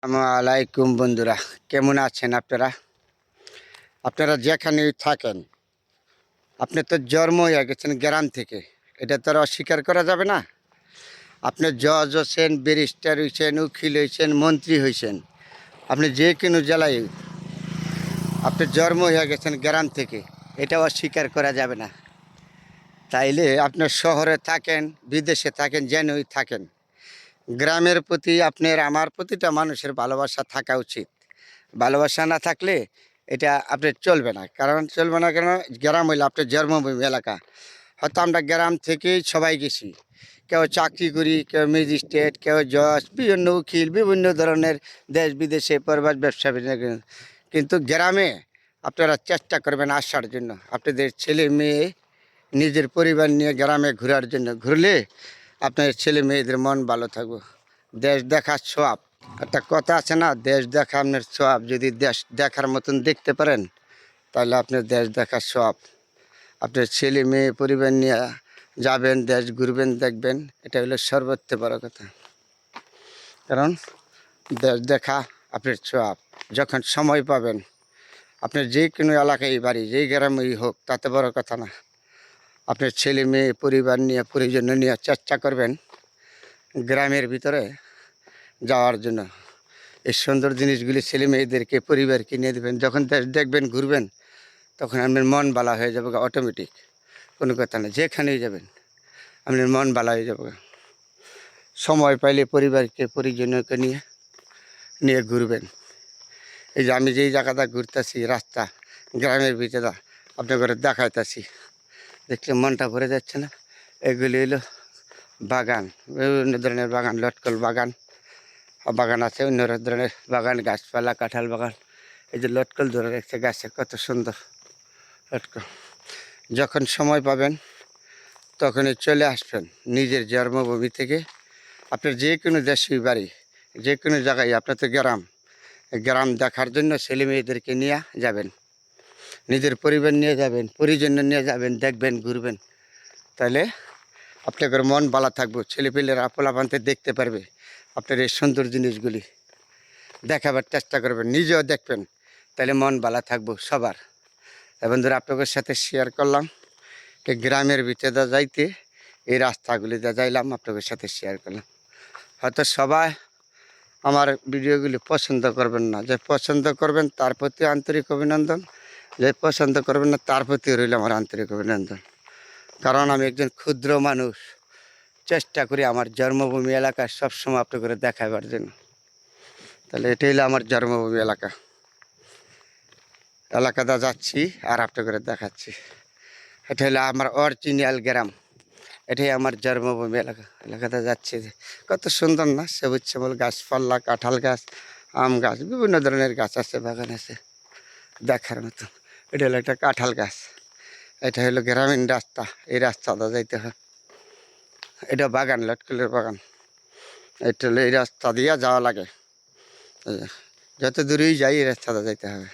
আসসালামাইকুম বন্ধুরা, কেমন আছেন আপনারা? আপনারা যেখানে থাকেন, আপনি তো জন্ম হয়ে গেছেন গ্রাম থেকে, এটা তো আর অস্বীকার করা যাবে না। আপনি জজ হয়েছেন, ব্যারিস্টার হয়েছেন, উকিল হয়েছেন, মন্ত্রী হয়েছেন, আপনি যে কোনো জেলায় আপনি জন্ম হয়ে গেছেন গ্রাম থেকে, এটা অস্বীকার করা যাবে না। তাইলে আপনার শহরে থাকেন, বিদেশে থাকেন, যেনই থাকেন, গ্রামের প্রতি আপনার আমার প্রতিটা মানুষের ভালোবাসা থাকা উচিত। ভালোবাসা না থাকলে এটা আপনার চলবে না। কারণ চলবে না কেন? গ্রাম হইলে আপনার জন্মভূমি এলাকা। হয়তো আমরা গ্রাম থেকেই সবাই গেছি, কেউ চাকরি করি, কেউ ম্যাজিস্ট্রেট, কেউ জজ, বিভিন্ন উকিল, বিভিন্ন ধরনের দেশ বিদেশে প্রবাস ব্যবসা কিন্তু গ্রামে আপনারা চেষ্টা করবেন আসার জন্য, আপনাদের ছেলে মেয়ে নিজের পরিবার নিয়ে গ্রামে ঘোরার জন্য। ঘুরলে আপনার ছেলে মেয়েদের মন ভালো থাকবে। দেশ দেখার সোয়াব, একটা কথা আছে না, দেশ দেখা আপনার সোয়াব। যদি দেশ দেখার মতন দেখতে পারেন তাহলে আপনার দেশ দেখার সোয়াব। আপনার ছেলে মেয়ে পরিবার নিয়ে যাবেন, দেশ ঘুরবেন, দেখবেন, এটা হলো সর্বোচ্চ বড় কথা। কারণ দেশ দেখা আপনার সোয়াব। যখন সময় পাবেন, আপনার যে কোনো এলাকায় বাড়ি, যেই গ্রামেই হোক, তাতে বড় কথা না, আপনার ছেলে মেয়ে পরিবার নিয়ে পরিজন নিয়ে চেষ্টা করবেন গ্রামের ভিতরে যাওয়ার জন্য। এই সুন্দর জিনিসগুলি ছেলে মেয়েদেরকে পরিবারকে নিয়ে দেবেন। যখন দেশ দেখবেন, ঘুরবেন, তখন আপনার মন ভালো হয়ে যাবে অটোমেটিক। কোনো কথা না, যেখানেই যাবেন আপনার মন ভালো হয়ে যাবে। সময় পাইলে পরিবারকে পরিজনকে নিয়ে নিয়ে ঘুরবেন। এই যে আমি যেই জায়গাটা ঘুরতেছি, রাস্তা গ্রামের ভিতরে আপনার ঘরে দেখাইতেছি, দেখলে মনটা ভরে যাচ্ছে না? এগুলি হলো বাগান, বিভিন্ন ধরনের বাগান, লটকল বাগান বাগান আছে, অন্য ধরনের বাগান, গাছপালা, কাঁঠাল বাগান। এই যে লটকল ধরে রেখেছে গাছে, কত সুন্দর লটকল। যখন সময় পাবেন তখনই চলে আসবেন নিজের জন্মভূমি থেকে। আপনার যে কোনো দেশেই বাড়ি, যে কোনো জায়গায়, আপনার তো গ্রাম, গ্রাম দেখার জন্য ছেলে মেয়েদেরকে নিয়ে যাবেন, নিজের পরিবার নিয়ে যাবেন, পরিজন নিয়ে যাবেন, দেখবেন, ঘুরবেন। তাহলে আপনাদের মন ভালো থাকবে, ছেলেপেলেরা পোলাপানতে দেখতে পারবে আপনার এই সুন্দর জিনিসগুলি। দেখাবার চেষ্টা করবেন, নিজেও দেখবেন, তাহলে মন ভালো থাকবো সবার। বন্ধুরা, আপনাদের সাথে শেয়ার করলাম এই গ্রামের ভিতরে যাইতে, এই রাস্তাগুলিতে যাইলাম, আপনাদের সাথে শেয়ার করলাম। হয়তো সবাই আমার ভিডিওগুলি পছন্দ করবেন না, যে পছন্দ করবেন তার প্রতি আন্তরিক অভিনন্দন, যে পছন্দ করবেন না তার প্রতি রইল আমার আন্তরিক অভিনন্দন। কারণ আমি একজন ক্ষুদ্র মানুষ, চেষ্টা করি আমার জন্মভূমি এলাকা সবসময় আপনাদের দেখাবার জন্য। তাহলে এটাই হলো আমার জন্মভূমি এলাকাটা যাচ্ছি আর আপনাদের দেখাচ্ছি। এটা হলো আমার অরিজিনাল গ্রাম, এটাই আমার জন্মভূমি এলাকাতে যাচ্ছি। কত সুন্দর না, সবুজ শ্যামল গাছপালা, কাঁঠাল গাছ, আম গাছ, বিভিন্ন ধরনের গাছ আছে, বাগান আছে দেখার মতো। এটা হলো একটা কাঁঠাল গাছ। এটা হলো গ্রামীণ রাস্তা, এই রাস্তাটা যাইতে হয়। এটা বাগান, লটকলের বাগান। এটা হলো এই রাস্তা দিয়ে যাওয়া লাগে, যত দূরেই যাই এই রাস্তাটা যাইতে হবে।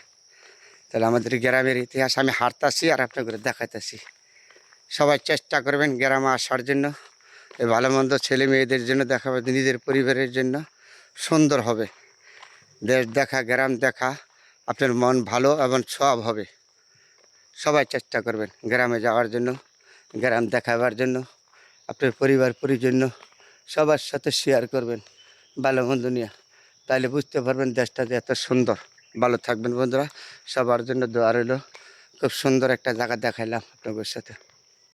তাহলে আমাদের গ্রামের ইতিহাস আমি হাঁটতেছি আর আপনাদের দেখাইতেছি। সবাই চেষ্টা করবেন গ্রামে আসার জন্য, এই ভালো মন্দ ছেলে মেয়েদের জন্য দেখাবে, নিজের পরিবারের জন্য সুন্দর হবে। দেশ দেখা, গ্রাম দেখা, আপনার মন ভালো এবং সব হবে। সবাই চেষ্টা করবেন গ্রামে যাওয়ার জন্য, গ্রাম দেখাবার জন্য, আপনার পরিবার পরিজন সবার সাথে শেয়ার করবেন ভালো মন্দ নিয়ে। তাইলে বুঝতে পারবেন দেশটা যে এত সুন্দর। ভালো থাকবেন বন্ধুরা, সবার জন্য দোয়া রইল। খুব সুন্দর একটা জায়গা দেখাইলাম আপনাদের সাথে।